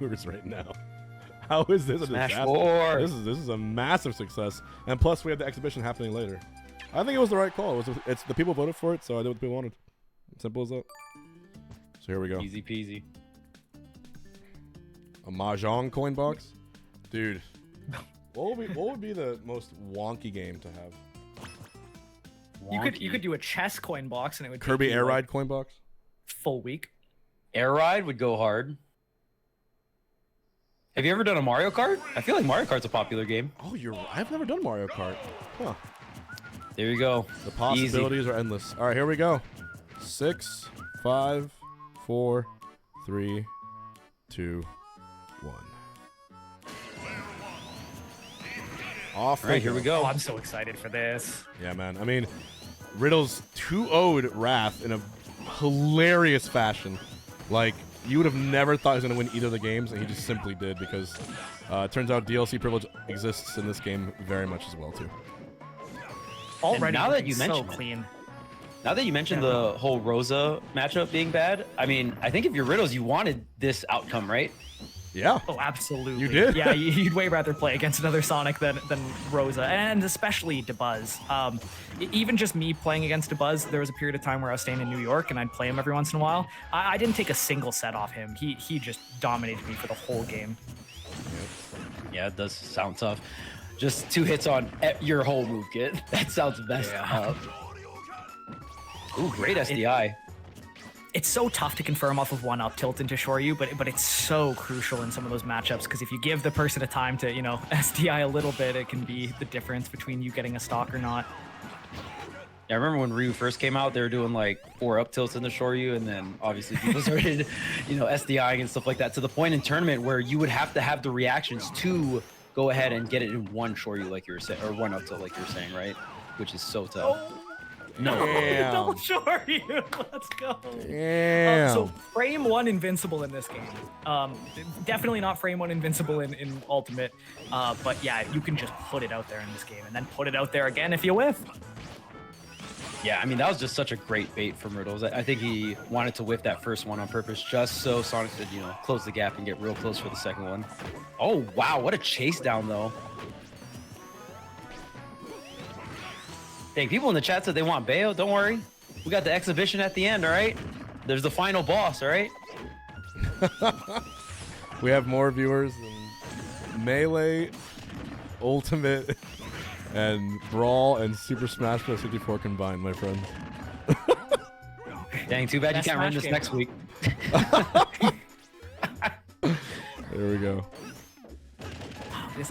viewers right now. How is this a Smash disaster? 4. This is a massive success, and plus we have the exhibition happening later. I think it was the right call. It's the people voted for it, so I did what the people wanted. Simple as that. So here we go. Easy peasy. A mahjong coin box, dude. What would be the most wonky game to have? You could do a chess coin box and it would Kirby take you, Air like, Ride coin box. full week. Air Ride would go hard. Have you ever done a Mario Kart? I feel like Mario Kart's a popular game. Oh, I've never done Mario Kart. Huh. There you go. The possibilities are endless. All right, here we go. 6, 5, 4, 3, 2, 1. Off. All right, here we go. Oh, I'm so excited for this. Yeah, man. I mean, Riddles 2-0'd Wrath in a hilarious fashion. Like, you would have never thought he was going to win either of the games, and he just simply did because it turns out DLC privilege exists in this game very much as well, too. Already, now that you so mention it, clean. Now that you mentioned the whole Rosa matchup being bad, I mean, I think if you're Riddles, you wanted this outcome, right? Yeah. Oh, absolutely. You did? Yeah, you'd way rather play against another Sonic than Rosa, and especially DeBuzz. Even just me playing against DeBuzz, there was a period of time where I was staying in New York, and I'd play him every once in a while. I didn't take a single set off him. He just dominated me for the whole game. Yeah, it does sound tough. Just 2 hits on your whole move kit. That sounds messed up. Ooh, great SDI. It's so tough to confirm off of one up tilt into Shoryu, but it's so crucial in some of those matchups because if you give the person a time to, SDI a little bit, it can be the difference between you getting a stock or not. Yeah, I remember when Ryu first came out, they were doing like 4 up tilts in the Shoryu, and then obviously people started, SDIing and stuff like that to the point in tournament where you would have to have the reactions to go ahead and get it in one Shoryu like you were saying, or one up tilt like you were saying, right? Which is so tough. Oh. No. Double Shoryu. Let's go. Damn. So frame 1 invincible in this game. Definitely not frame 1 invincible in Ultimate. But yeah, you can just put it out there in this game and then put it out there again if you whiff. Yeah, I mean, that was just such a great bait from Riddles. I think he wanted to whiff that first one on purpose just so Sonic could, close the gap and get real close for the second one. Oh, wow. What a chase down, though. Dang, people in the chat said they want Bayo. Don't worry. We got the exhibition at the end, all right? There's the final boss, all right? We have more viewers than Melee, Ultimate, and Brawl, and Super Smash Bros. 54 combined, my friends. Dang, too bad Best you can't run Smash this game. next week. There we go.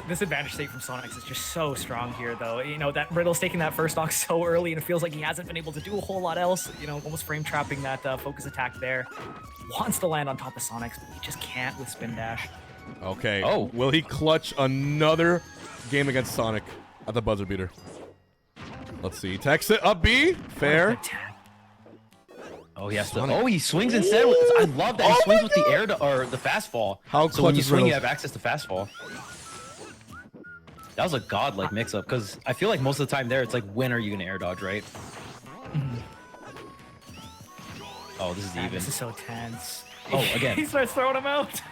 This advantage state from Sonix is just so strong here, though. That Riddle's taking that first stock so early, and it feels like he hasn't been able to do a whole lot else. Almost frame trapping that focus attack there. Wants to land on top of Sonix, but he just can't with spin dash. Okay. Oh. Will he clutch another game against Sonic at the buzzer beater? Let's see. Text it up B. Fair. Oh, he has to. Sonic. Oh, he swings instead. I love that. He swings with the air or the fastfall. How so when clutch you is swing, you Riddles? have access to fastfall. That was a godlike mix-up because I feel like most of the time there, it's like, when are you gonna air dodge, right? Oh, this is Man, even. this is so tense. Oh, again. He starts throwing him out.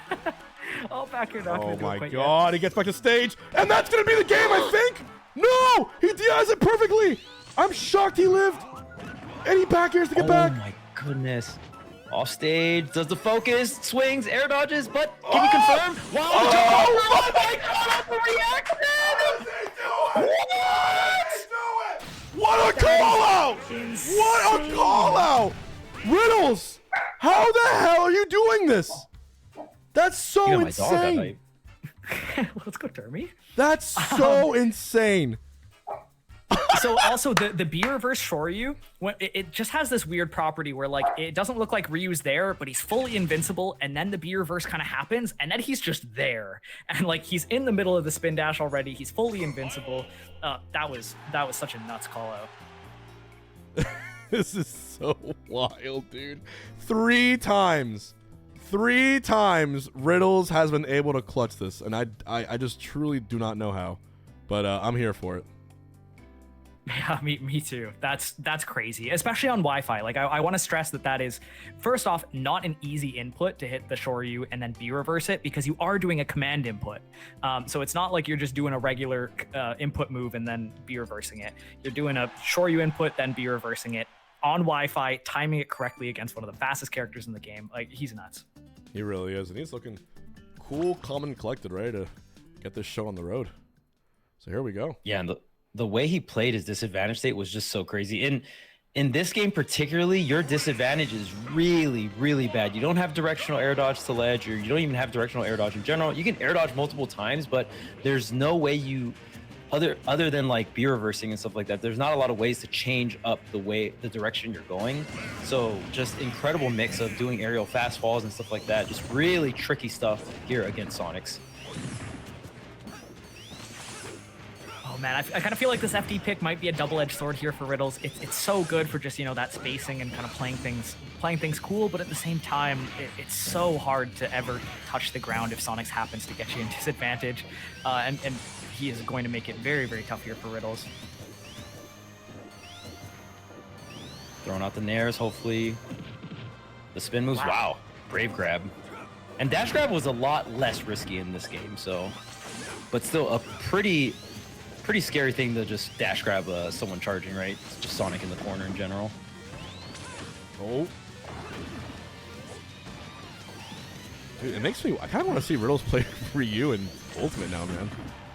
Oh, back here, not Oh gonna do it my quite god, he gets back to stage, and that's gonna be the game, I think! No! He DIs it perfectly! I'm shocked he lived! And he back airs to get back! Oh my goodness. Off stage, does the focus, swings, air dodges, but can you confirm? Wow, Oh my god, the reaction! What a call out! What a call out! Riddles! How the hell are you doing this? That's so You got my dog that insane! night. yet. Let's go, Dermy. That's so insane! So also the B reverse Shoryu, it just has this weird property where like it doesn't look like Ryu's there, but he's fully invincible, and then the B reverse kind of happens, and then he's just there, and like he's in the middle of the spin dash already. He's fully invincible. That was such a nuts call out. This is so wild, dude. 3 times Riddles has been able to clutch this, and I just truly do not know how, but I'm here for it. Yeah, me too. That's crazy, especially on Wi-Fi. Like I want to stress that is, first off, not an easy input to hit the Shoryu and then B reverse it, because you are doing a command input. So it's not like you're just doing a regular input move and then B reversing it. You're doing a Shoryu input, then B reversing it on Wi-Fi, timing it correctly against one of the fastest characters in the game. Like, he's nuts. He really is, and he's looking cool, calm, and collected, ready to get this show on the road. So here we go. Yeah, and the way he played his disadvantage state was just so crazy. In this game particularly, your disadvantage is really, really bad. You don't have directional air dodge to ledge, or you don't even have directional air dodge in general. You can air dodge multiple times, but there's no way you, other than like B reversing and stuff like that, there's not a lot of ways to change up the direction you're going. So just incredible mix of doing aerial fast falls and stuff like that. Just really tricky stuff here against Sonix. Oh man, I kind of feel like this FD pick might be a double-edged sword here for Riddles. It's so good for just, you know, that spacing and kind of playing things cool, but at the same time, it's so hard to ever touch the ground if Sonix happens to get you in disadvantage, and he is going to make it very, very tough here for Riddles. Throwing out the nairs, hopefully. The spin moves, wow, brave grab. And dash grab was a lot less risky in this game, so, but still a pretty scary thing to just dash grab someone charging, right? It's just Sonic in the corner in general. Oh. Dude, it makes me, I kind of want to see Riddles play Ryu in Ultimate now, man.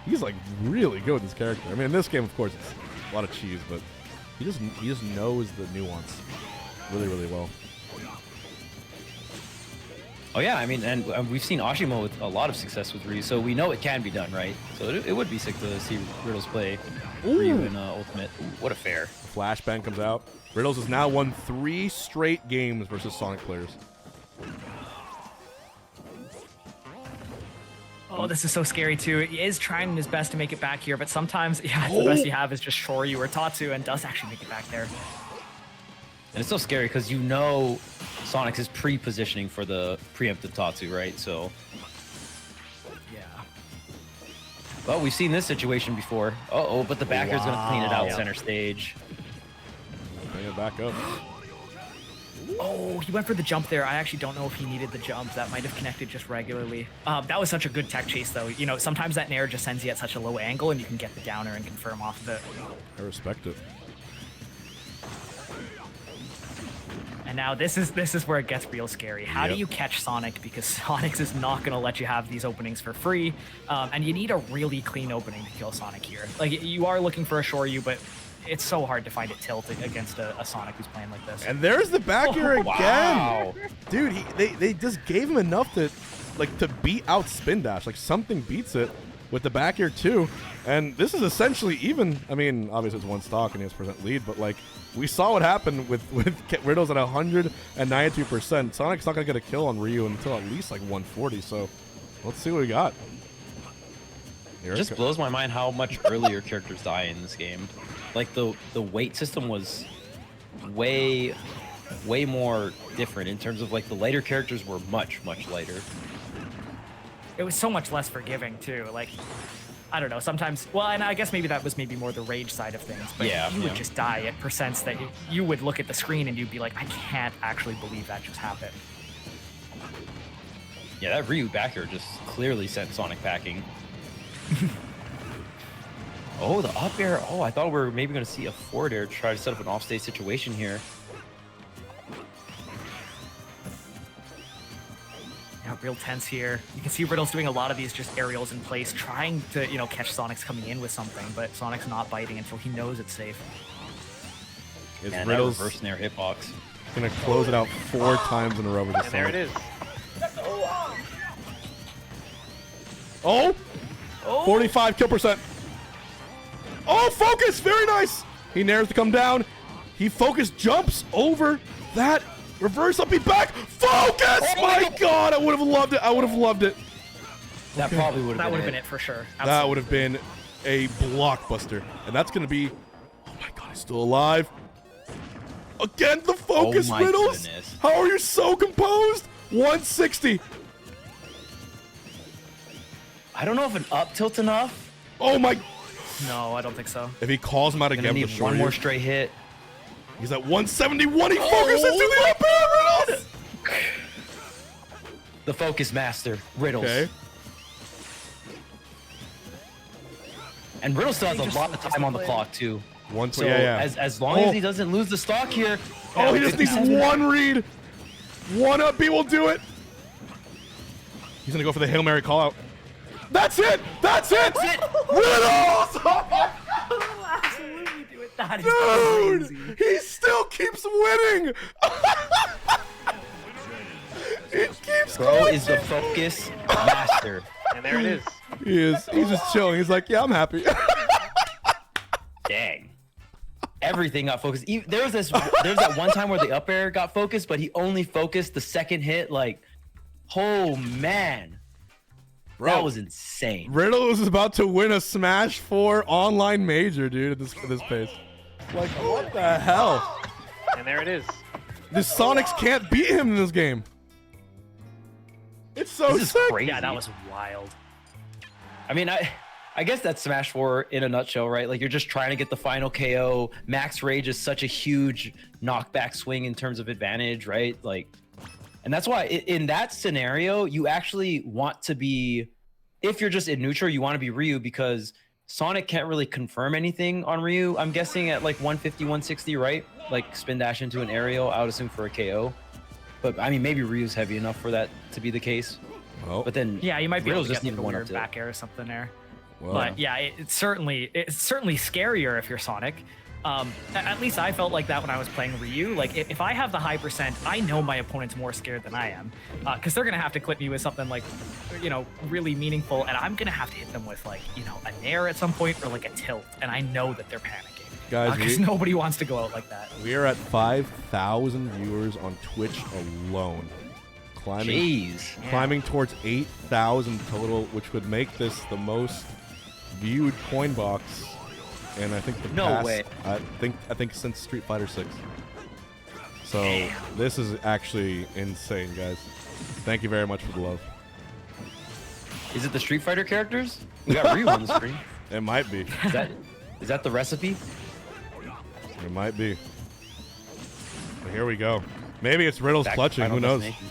He's like really good with this character. I mean, in this game, of course, it's a lot of cheese, but he just knows the nuance really, really well. Oh yeah, I mean, and we've seen Ashimo with a lot of success with Ryu, so we know it can be done, right? So it would be sick to see Riddles play Ryu in Ultimate. Ooh, what a fair. Flashbang comes out. Riddles has now won 3 straight games versus Sonic players. Oh, this is so scary too. He is trying his best to make it back here, but sometimes, yeah, the best you have is just Shoryu or Tatsu, and does actually make it back there. And it's so scary because you know Sonix is pre-positioning for the preemptive Tatsu, right? So, yeah. Well, we've seen this situation before. Uh-oh, but the backer's going to clean it out center stage. Bring it back up. Oh, he went for the jump there. I actually don't know if he needed the jump. That might have connected just regularly. That was such a good tech chase, though. You know, sometimes that nair just sends you at such a low angle, and you can get the downer and confirm off of it. I respect it. And now this is where it gets real scary. How do you catch Sonic? Because Sonix is not going to let you have these openings for free, and you need a really clean opening to kill Sonic here. Like, you are looking for a Shoryu, but it's so hard to find it tilted against a Sonic who's playing like this. And there's the back air again. Wow. Dude, they just gave him enough to beat out spin dash. Like, something beats it with the back air too. And this is essentially even. I mean, obviously it's one stock and he has % lead, but like, we saw what happened with Riddles at 192%. Sonic's not gonna get a kill on Ryu until at least like 140. So let's see what we got. It just blows my mind how much earlier characters die in this game. Like the weight system was way more different in terms of like the lighter characters were much lighter. It was so much less forgiving too. Like, I don't know, sometimes, well, and I guess maybe that was maybe more the rage side of things, but you would just die at percents that you would look at the screen and you'd be like, I can't actually believe that just happened. Yeah, that Ryu backer just clearly sent Sonic packing. Oh, the up air. Oh, I thought we were maybe going to see a forward air to try to set up an offstage situation here. Yeah, real tense here. You can see Riddles doing a lot of these just aerials in place, trying to, you know, catch Sonic's coming in with something, but Sonic's not biting until he knows it's safe. And Riddles reverse nair hitbox. gonna close it out 4 times in a row with this. And there it is. Oh! 45 kill %. Oh, focus! Very nice! He nairs to come down. He focus jumps over that. Reverse up, he back. Focus! My God, I would have loved it. I would have loved it. That probably would have been it for sure. Absolutely. That would have been a blockbuster. And that's going to be... Oh my God, he's still alive. Again, the focus, my Riddles. goodness. How are you so composed? 160. I don't know if an up tilt enough. Oh my... No, I don't think so. If he calls him out Gonna again need for one more straight hit. He's at 171. He focuses to the up air, Riddles. The focus master, Riddles. Okay. And Riddles still has a lot of time on the clock too. So yeah. as long as he doesn't lose the stock here. Oh, he just needs one read. One up B will do it. He's gonna go for the Hail Mary call out. That's it! That's it! Riddles! Absolutely do it. That is Dude! crazy. He still keeps winning! It keeps Bro going. is the focus master. And there it is. He is. He's just chilling. He's like, yeah, I'm happy. Dang. Everything got focused. There was that one time where the up air got focused, but he only focused the second hit. Like, oh man. Bro, that was insane. Riddles is about to win a Smash 4 online major, dude, at this pace. Like, what the hell? And there it is. The Sonix can't beat him in this game. It's so This is sick. crazy. Yeah, that was wild. I mean, I guess that's Smash 4 in a nutshell, right? Like, you're just trying to get the final KO. Max Rage is such a huge knockback swing in terms of advantage, right? Like, and that's why in that scenario, you actually want to be, if you're just in neutral, you want to be Ryu, because Sonic can't really confirm anything on Ryu. I'm guessing at like 150, 160, right? Like spin dash into an aerial, I would assume for a KO. But I mean, maybe Ryu's heavy enough for that to be the case. Oh. But then Yeah, you might be able Riddles to just get need the one up weird to back air or something there. Well, But yeah, it's certainly scarier if you're Sonic. At least I felt like that when I was playing Ryu. Like, if I have the high percent, I know my opponent's more scared than I am, because they're gonna have to clip me with something like, really meaningful, and I'm gonna have to hit them with like, a nair at some point or like a tilt, and I know that they're panicking. Guys, because nobody wants to go out like that. we are at 5,000 viewers on Twitch alone. Climbing towards 8,000 total, which would make this the most viewed Coinbox. And I think No way. I think since Street Fighter 6. So this is actually insane, guys. Thank you very much for the love. Is it the Street Fighter characters? We got Ryu on the screen. It might be. Is that the recipe? It might be. But here we go. Maybe it's Riddles Back to clutching. Final Who knows? Destination.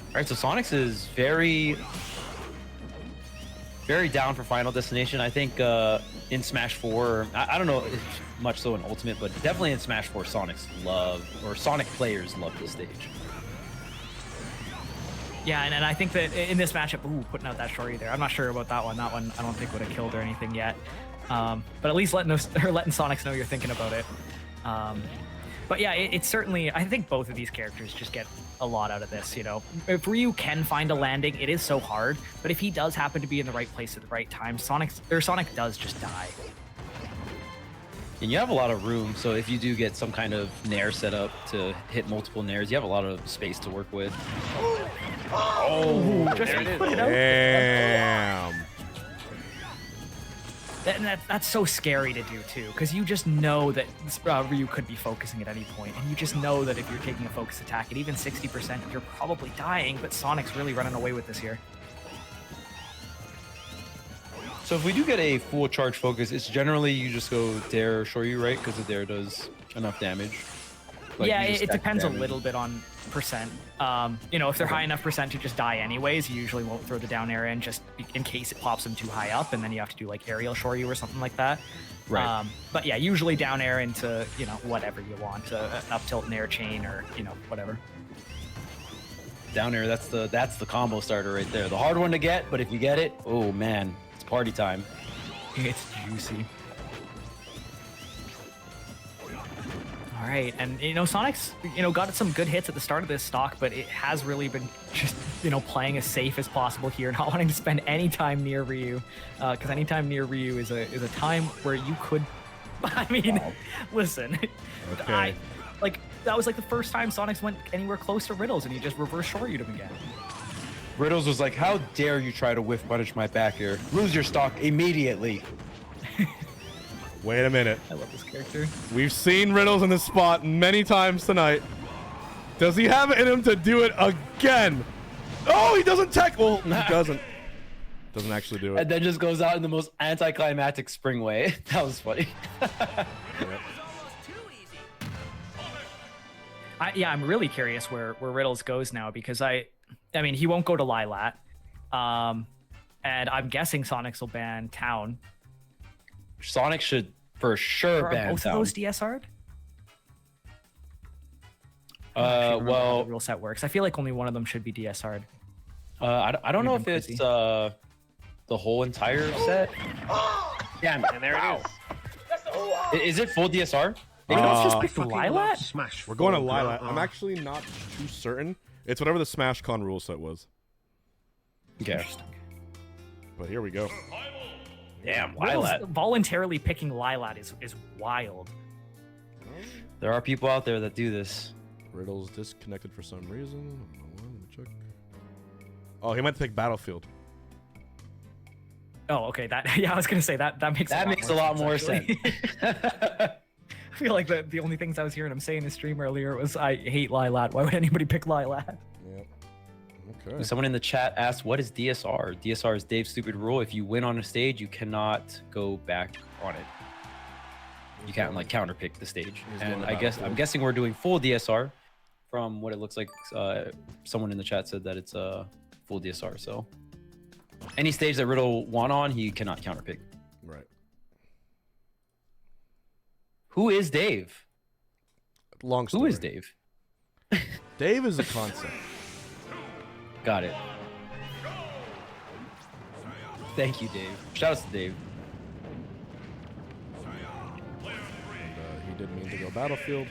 All right, so Sonix is very down for Final Destination. I think in Smash 4, I don't know if much so in Ultimate, but definitely in Smash 4, Sonic players love this stage. Yeah, and I think that in this matchup, putting out that shorty there, I'm not sure about that one. That one I don't think would have killed or anything yet. But at least letting Sonix know you're thinking about it. But yeah, it's certainly, I think both of these characters just get a lot out of this, If Ryu can find a landing, it is so hard, but if he does happen to be in the right place at the right time, Sonic does just die. And you have a lot of room, so if you do get some kind of nair set up to hit multiple nairs, you have a lot of space to work with. Oh, just there it is. put it out. Damn. And that's so scary to do too, because you just know that Ryu could be focusing at any point, and you just know that if you're taking a focus attack at even 60%, you're probably dying, but Sonic's really running away with this here. So if we do get a full charge focus, it's generally you just go Dare or Shoryu, right? Because the Dare does enough damage. Like, Yeah, you just it stack depends a damage. little bit on percent. If they're high enough percent to just die anyways, you usually won't throw the down air in just in case it pops them too high up, and then you have to do like aerial Shoryu or something like that. Right. But yeah, usually down air into, whatever you want, an up tilt and air chain or, whatever. Down air, that's the combo starter right there. The hard one to get, but if you get it, oh man, it's party time. It's juicy. All right, and Sonic's got some good hits at the start of this stock, but it has really been just playing as safe as possible here, not wanting to spend any time near Ryu, because any time near Ryu is a time where you could. I mean, listen, Okay. that was like the first time Sonix went anywhere close to Riddles, and he just reverse Shoryu'd him again. Riddles was like, "How dare you try to whiff punish my back air? Lose your stock immediately." Wait a minute. I love this character. We've seen Riddles in this spot many times tonight. Does he have it in him to do it again? Oh, he doesn't tech. Well, he doesn't. Doesn't actually do it. And then just goes out in the most anticlimactic spring way. That was funny. Yep. Yeah, I'm really curious where Riddles goes now because I mean, he won't go to Lilat. And I'm guessing Sonix will ban Town. Sonic should for sure Are ban both Town. of those DSR'd? Well, how the rule set works. I feel like only one of them should be DSR'd. I don't know if Maybe it's the whole entire set. Damn it. And there it is. Is it full DSR? They don't just pick the Lilat? Smash. We're going to Lilat. I'm actually not too certain. It's whatever the Smash Con rule set was. Okay. But here we go. Damn, Riddles Lilat. voluntarily picking Lilat is wild. There are people out there that do this. Riddles disconnected for some reason. I don't know why. Let me check. Oh, he meant to pick Battlefield. Oh, okay. I was gonna say that makes A lot more sense. I feel like the only things I was hearing him say in his stream earlier was I hate Lilat. Why would anybody pick Lilat? Yep. Okay. Someone in the chat asked, "What is DSR?" DSR is Dave's stupid rule. If you win on a stage, you cannot go back on it. You can't like counterpick the stage. He's And going to I'm guessing we're doing full DSR. From what it looks like, someone in the chat said that it's full DSR. So any stage that Riddle won on, he cannot counterpick. Right. Who is Dave? Long story. Who is Dave? Dave is a concept. Got it. Thank you, Dave. Shout out to Dave. And, he didn't mean to go Battlefield.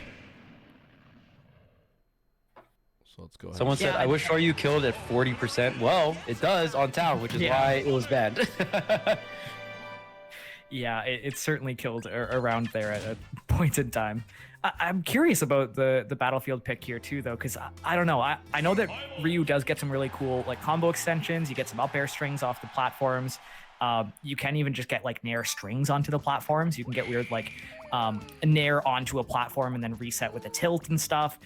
So let's go ahead. Someone said, Yeah, I wish you killed at 40%. Well, it does on Town, which is why it was banned. Yeah, it certainly killed around there at a point in time. I'm curious about the Battlefield pick here too, though, because I don't know. I know that Ryu does get some really cool like combo extensions. You get some up air strings off the platforms. You can even just get like nair strings onto the platforms. You can get weird like a nair onto a platform and then reset with a tilt and stuff.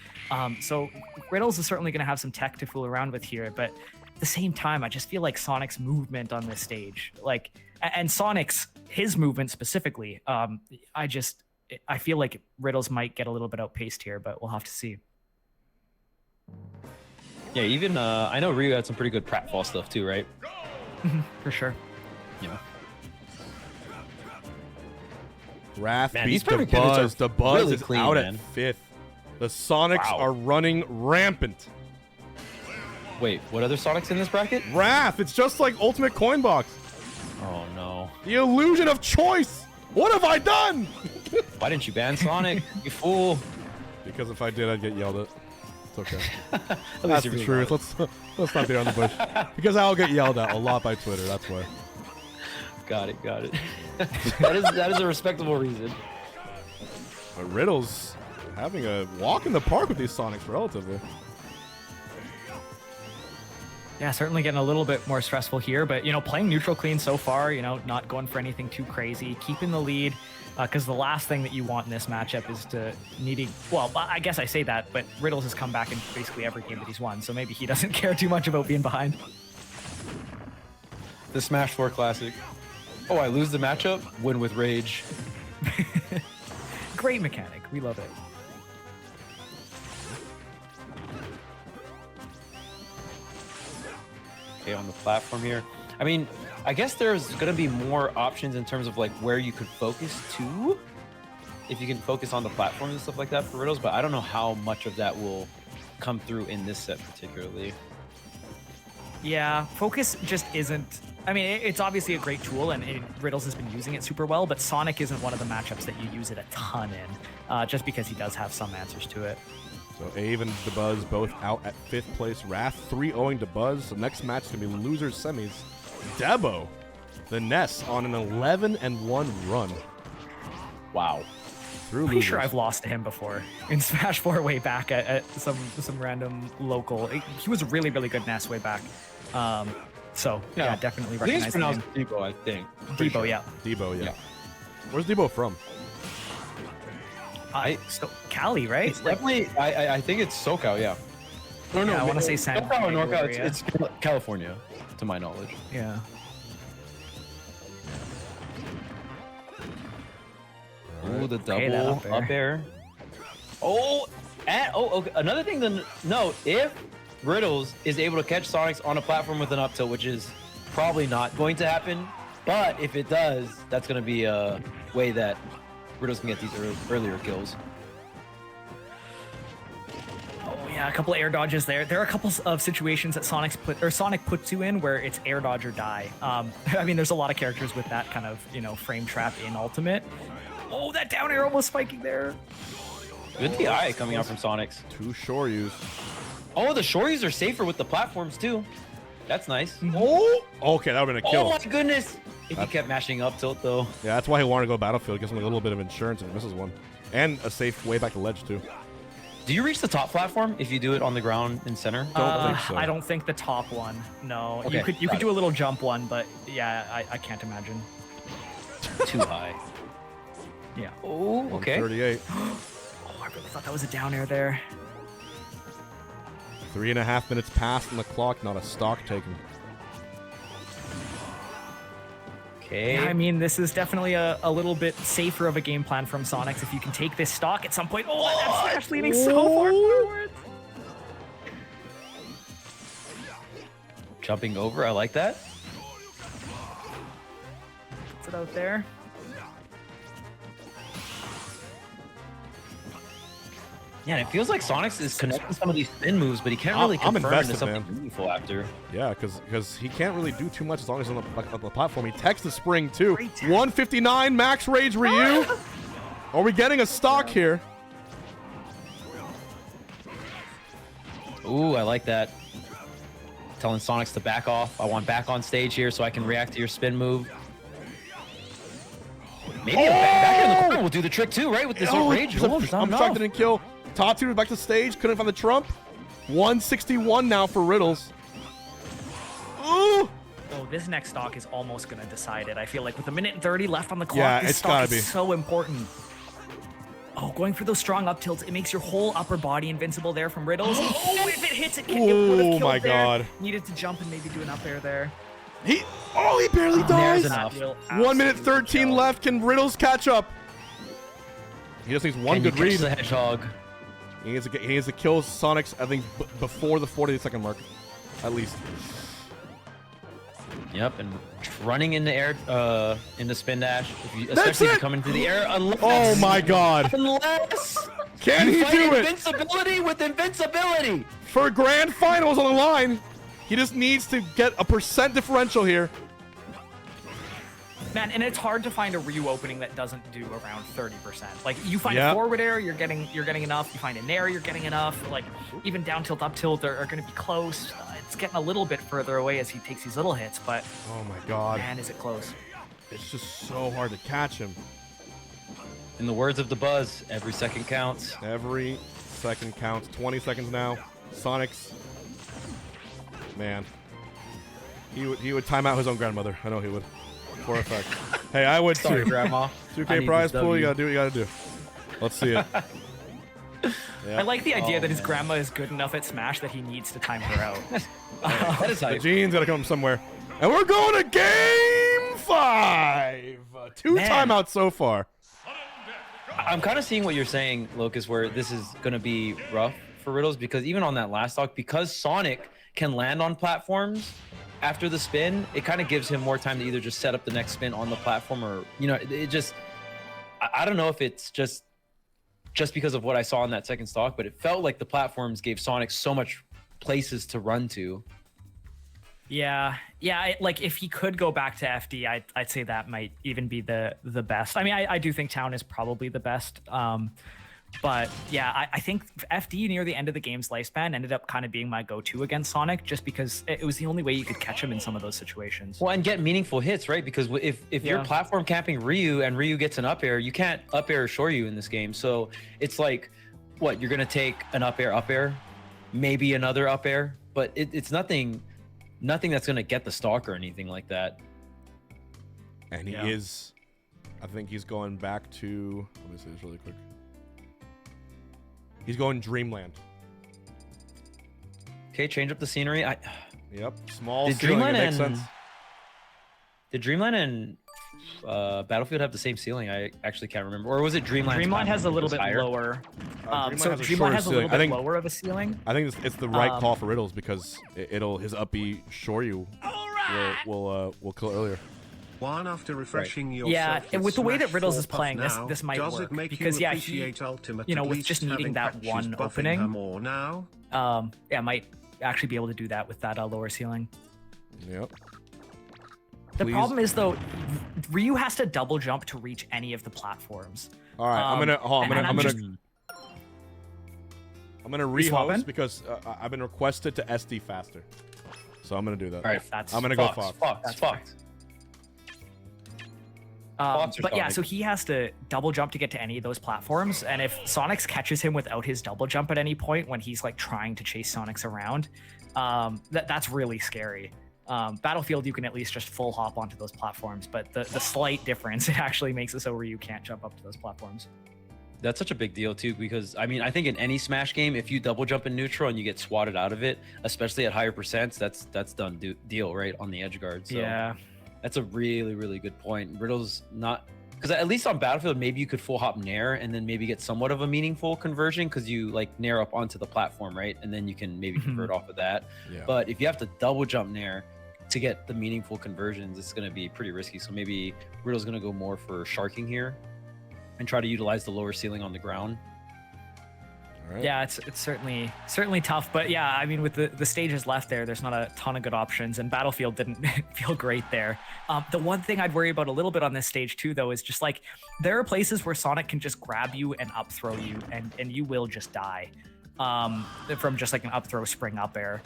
So Riddles is certainly going to have some tech to fool around with here, but at the same time, I just feel like Sonic's movement on this stage, like, and Sonic's his movement specifically, I feel like Riddles might get a little bit outpaced here, but we'll have to see. Yeah, even I know Ryu had some pretty good pratfall stuff too, right? For sure. Yeah. Wrath Man, these beats the perfect pivots Buzz. are The Buzz really is clean, out man. at 5th. The Sonics Wow. are running rampant. Wait, what other Sonics in this bracket? Wrath, it's just like Ultimate Coinbox. Oh no. The illusion of choice. What have I done? Why didn't you ban Sonic? You fool. Because if I did, I'd get yelled at. It's okay. At least That's you're the being truth. honest. Let's not beat around the bush. Because I'll get yelled at a lot by Twitter. That's why. Got it. that is a respectable reason. But Riddles having a walk in the park with these Sonics relatively. Yeah, certainly getting a little bit more stressful here, but, you know, playing neutral clean so far, you know, not going for anything too crazy, keeping the lead, because the last thing that you want in this matchup is to needing, well, I guess I say that, but Riddles has come back in basically every game that he's won, so maybe he doesn't care too much about being behind. The Smash 4 Classic. Oh, I lose the matchup? Win with rage. Great mechanic. We love it. Okay, on the platform here. I mean, I guess there's going to be more options in terms of like where you could focus to. If you can focus on the platforms and stuff like that for Riddles, but I don't know how much of that will come through in this set particularly. Yeah, focus just isn't. I mean, it's obviously a great tool, and Riddles has been using it super well, but Sonic isn't one of the matchups that you use it a ton in, just because he does have some answers to it. So Ave and DeBuzz both out at 5th place. Wrath 3-0ing DeBuzz. So next match is going to be losers semis. Debo, the Ness, on an 11-1 run. Wow. Through Pretty losers. sure I've lost to him before in Smash 4 way back at some random local. He was a really, really good Ness way back. So yeah, definitely I think recognize it's the pronounced name. Debo, I think. Pretty Debo, sure. yeah. Debo, yeah. Yeah. Where's Debo from? So Cali, right? It's definitely, I think it's SoCal, yeah. No, Yeah, I wanna say San SoCal or Diego NorCal, area. it's California, to my knowledge. Yeah. Ooh, the Okay, double that up air. Oh, and okay. Another thing to note: if Riddles is able to catch Sonix on a platform with an up tilt, which is probably not going to happen, but if it does, that's going to be a way that Riddles can get these earlier kills. Oh yeah, a couple of air dodges there. There are a couple of situations that Sonic puts you in where it's air dodge or die. I mean, there's a lot of characters with that kind of frame trap in Ultimate. Oh, that down air almost spiking there. Good DI coming out from Sonix. 2 Shoryus. Oh, the Shoryus are safer with the platforms too. That's nice. Oh, okay, that would have been a kill. Oh my goodness! If he kept mashing up tilt though. Yeah, that's why he wanted to go Battlefield. Gives him a little bit of insurance if he misses one, and a safe way back to ledge too. Do you reach the top platform if you do it on the ground in center? Don't think so. I don't think the top one. No, Okay, you could got do a little jump one, but yeah, I can't imagine. Too high. Yeah. Oh, okay. 38. Oh, I really thought that was a down air there. 3.5 minutes passed on the clock. Not a stock taken. Okay. Yeah, I mean, this is definitely a little bit safer of a game plan from Sonix if you can take this stock at some point. Oh, that slash leaning so far forward. Jumping over, I like that. Puts it out there. Yeah, and it feels like Sonix is connecting some of these spin moves, but he can't really I'm confirm into invested, something man. meaningful after. Yeah, because he can't really do too much as long as he's on the platform. He techs the spring too. Great tech. 159 max rage Ryu. Are we getting a stock here? Ooh, I like that. Telling Sonix to back off. I want back on stage here so I can react to your spin move. Maybe a back in the corner will do the trick too, right? With this rage. Oh, it's not I'm enough. shocked didn't kill. Top 2 back to stage. Couldn't find the trump. 161 now for Riddles. Ooh. Oh, this next stock is almost going to decide it. I feel like with a minute and 30 left on the clock, Yeah, this it's stock gotta is be. so important. Oh, going for those strong up tilts, it makes your whole upper body invincible there from Riddles. Oh, if it hits, it would have Oh killed my there. God. Needed to jump and maybe do an up air there. He barely There's dies. enough. 1 minute 13 left. Can Riddles catch up? He just needs one Can you good catch read. the hedgehog? He needs to kill Sonix, I think, before the 40-second mark, at least. Yep, and running in the air, in the spin dash, That's especially if it! you come into the air. Unless, Oh my God! Unless Can you he fight do it? invincibility with invincibility. For grand finals on the line, he just needs to get a % differential here. Man, and it's hard to find a Ryu opening that doesn't do around 30%. Like you find Yep. a forward air, you're getting enough. You find a nair, you're getting enough. Like even down tilt, up tilt are going to be close. It's getting a little bit further away as he takes these little hits, but Oh my God! man, is it close. It's just so hard to catch him. In the words of the Buzz, every second counts. Every second counts. 20 seconds now. Sonix. Man, he would time out his own grandmother. I know he would. For a fact. Hey, I would Sorry, too. Grandma. I 2K need prize this pool. You W. gotta do what you gotta do. Let's see it. Yeah. I like the idea Oh, that his man. grandma is good enough at Smash that he needs to time her out. That is The hype. gene's gotta come somewhere. And we're going to game 5. 2 Man. timeouts so far. I'm kind of seeing what you're saying, Locus, where this is going to be rough for Riddles because even on that last stock, because Sonic can land on platforms after the spin, it kind of gives him more time to either just set up the next spin on the platform or, it just, I don't know if it's just because of what I saw in that second stock, but it felt like the platforms gave Sonic so much places to run to. Yeah, like if he could go back to FD, I'd say that might even be the best. I mean, I do think Town is probably the best. But yeah, I think FD near the end of the game's lifespan ended up kind of being my go-to against Sonic, just because it was the only way you could catch him in some of those situations. Well, and get meaningful hits, right? Because if you're Yeah. platform camping Ryu and Ryu gets an up air, you can't up air Shoryu in this game. So it's like, what, you're going to take an up air, maybe another up air, but it's nothing that's going to get the stock or anything like that. And he Yeah. is, I think he's going back to, let me say this really quick. He's going Dreamland. Okay, change up the scenery. Yep. Small Did ceiling, it Dreamland makes and sense. Did Dreamland and Battlefield have the same ceiling? I actually can't remember. Or was it Dreamland? Dreamland has a little bit higher? lower. Dreamland has a Dreamland shorter has a little ceiling. bit lower of a ceiling. I think it's the right call for Riddles because it'll his up B Shoryu will kill earlier. One after refreshing your Yeah, and with the way that Riddles is Puff playing, now, this might does work it make because you he, appreciate Ultimate you know, at with least just needing having that patches one buffing opening, her more now? yeah, might actually be able to do that with that lower ceiling. Yep. The Please. problem is though, Ryu has to double jump to reach any of the platforms. All right, I'm gonna swapping? rehost because I've been requested to SD faster, so I'm gonna do that. All right, I'm gonna go Fox. Fox. But yeah, so he has to double jump to get to any of those platforms, and if Sonix catches him without his double jump at any point when he's like trying to chase Sonix around, that's really scary. Battlefield, you can at least just full hop onto those platforms, but the slight difference, it actually makes it so where you can't jump up to those platforms. That's such a big deal too, because I mean, I think in any Smash game, if you double jump in neutral and you get swatted out of it, especially at higher percents, that's done deal right on the edge guard. So Yeah. That's a really, really good point. Riddle's not, because at least on Battlefield, maybe you could full hop Nair and then maybe get somewhat of a meaningful conversion because you like Nair up onto the platform, right? And then you can maybe convert off of that. Yeah. But if you have to double jump Nair to get the meaningful conversions, it's going to be pretty risky. So maybe Riddle's going to go more for sharking here and try to utilize the lower ceiling on the ground. Right. Yeah, it's certainly tough, but yeah, I mean, with the stages left there's not a ton of good options, and Battlefield didn't feel great there. The one thing I'd worry about a little bit on this stage too, though, is just like there are places where Sonic can just grab you and up throw you, and you will just die from just like an up throw spring up air.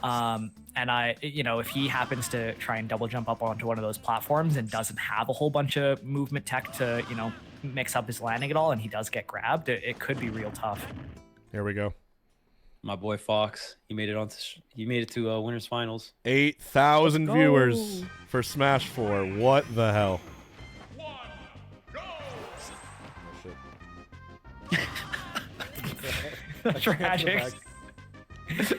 And if he happens to try and double jump up onto one of those platforms and doesn't have a whole bunch of movement tech to mix up his landing at all, and he does get grabbed, it could be real tough. Here we go. My boy Fox, he made it to winners finals. 8,000 viewers for Smash 4. What the hell? Tragic. It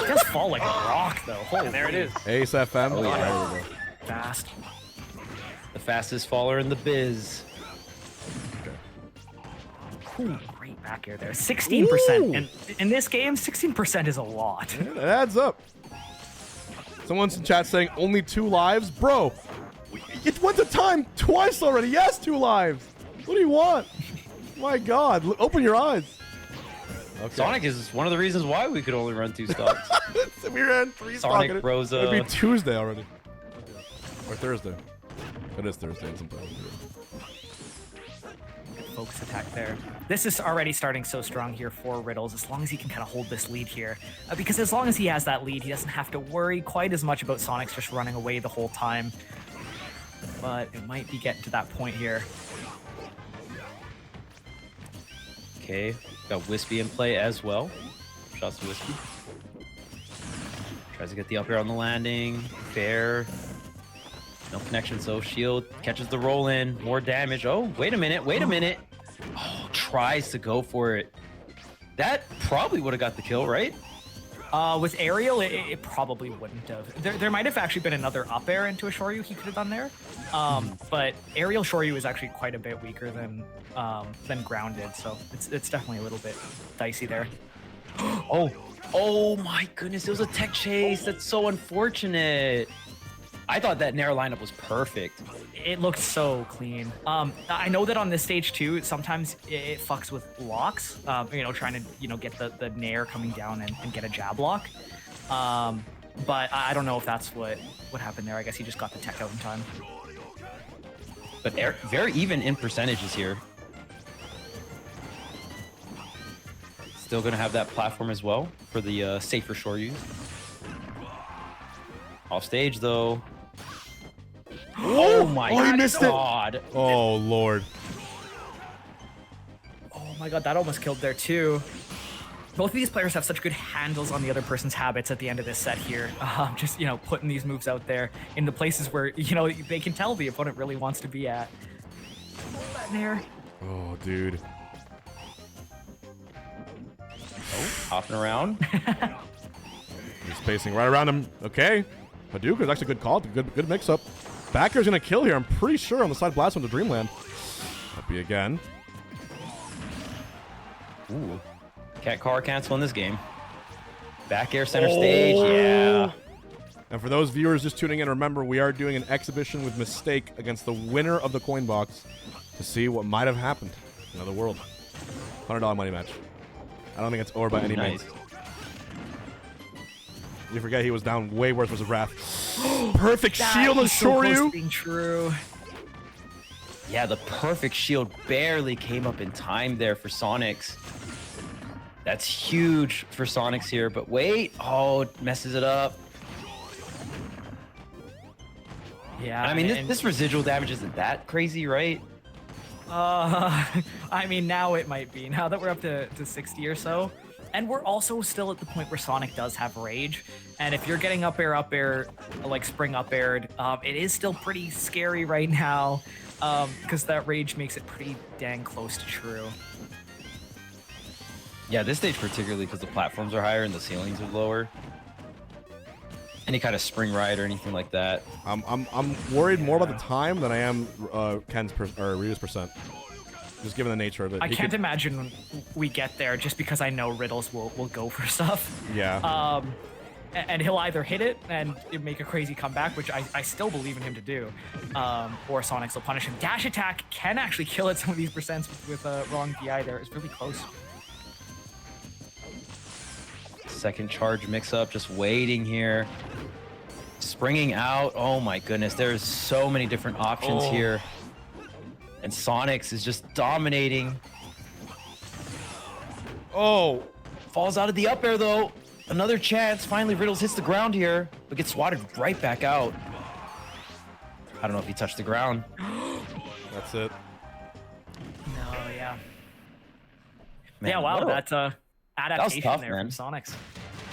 does fall like a rock, though. Holy, And there it is. Ace FM. Oh, yeah. There we go. fast. The fastest faller in the biz. Ooh, great back air there. 16%. And in this game, 16% is a lot. Yeah, it adds up. Someone's in chat saying only 2 lives. Bro, it went to time twice already. Yes, 2 lives. What do you want? My God, open your eyes. Okay. Sonic is one of the reasons why we could only run 2 stocks. We ran 3 Sonic, stocks. Rosa. It'd be Tuesday already. Or Thursday. It is Thursday sometimes. Focus attack there. This is already starting so strong here for Riddles, as long as he can kind of hold this lead here. Because as long as he has that lead, he doesn't have to worry quite as much about Sonix just running away the whole time. But it might be getting to that point here. Okay, got Wispy in play as well. Shots to Wispy. Tries to get the up air on the landing. Fair. No connection, so shield catches the roll in. More damage. Oh, wait a minute. Oh, tries to go for it. That probably would have got the kill, right? With aerial, it probably wouldn't have. There might have actually been another up air into a Shoryu he could have done there. But aerial Shoryu is actually quite a bit weaker than grounded, so it's definitely a little bit dicey there. Oh my goodness, it was a tech chase. That's so unfortunate. I thought that Nair lineup was perfect. It looked so clean. I know that on this stage too, sometimes it fucks with locks. Trying to get the Nair coming down and get a jab lock. But I don't know if that's what happened there. I guess he just got the tech out in time. But very even in percentages here. Still gonna have that platform as well for the safer Shoryu. Off stage though. Oh my he missed God. it. Oh, Lord. Oh my God, that almost killed there too. Both of these players have such good handles on the other person's habits at the end of this set here. Just, putting these moves out there in the places where, they can tell the opponent really wants to be at. There. Oh, dude. Oh, hopping around. He's spacing right around him. Okay. Hadouken is actually a good call. Good mix-up. Back air's gonna kill here. I'm pretty sure on the side blast into Dreamland. Might be again. Ooh. Cat car cancel in this game. Back air center stage. Yeah. And for those viewers just tuning in, remember we are doing an exhibition with Mistake against the winner of the Coinbox to see what might have happened in another world. $100 money match. I don't think it's over by any means. You forget he was down way worse with his Wrath. Perfect shield on Shoryu. Being true. Yeah, the perfect shield barely came up in time there for Sonix. That's huge for Sonix here, but wait. Oh, it messes it up. Yeah. I mean, this residual damage isn't that crazy, right? I mean, now it might be. Now that we're up to 60 or so. And we're also still at the point where Sonic does have Rage. And if you're getting up air, like spring up aired, it is still pretty scary right now. Because that Rage makes it pretty dang close to true. Yeah, this stage particularly because the platforms are higher and the ceilings are lower. Any kind of spring ride or anything like that. I'm worried more about the time than I am Ken's or Ryu's percent. Just given the nature of it. I can't imagine when we get there just because I know Riddles will go for stuff. Yeah. And he'll either hit it and make a crazy comeback, which I still believe in him to do, or Sonix will punish him. Dash attack can actually kill at some of these percents with wrong DI there. It's really close. Second charge mix-up, just waiting here. Springing out. Oh my goodness, there's so many different options here. And Sonix is just dominating. Oh. Falls out of the up air though. Another chance. Finally, Riddles hits the ground here, but gets swatted right back out. I don't know if he touched the ground. That's it. No, yeah. Man, yeah, wow, that's adaptation tough, there man. from Sonix.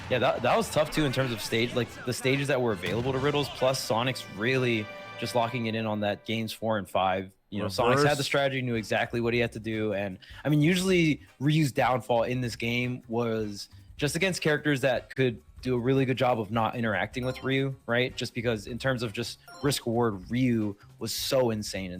Yeah, that was tough too in terms of stage, like the stages that were available to Riddles, plus Sonix really just locking it in on that games 4 and 5. You know, Sonix had the strategy, knew exactly what he had to do. And I mean, usually Ryu's downfall in this game was just against characters that could do a really good job of not interacting with Ryu, right? Just because in terms of just risk reward, Ryu was so insane in this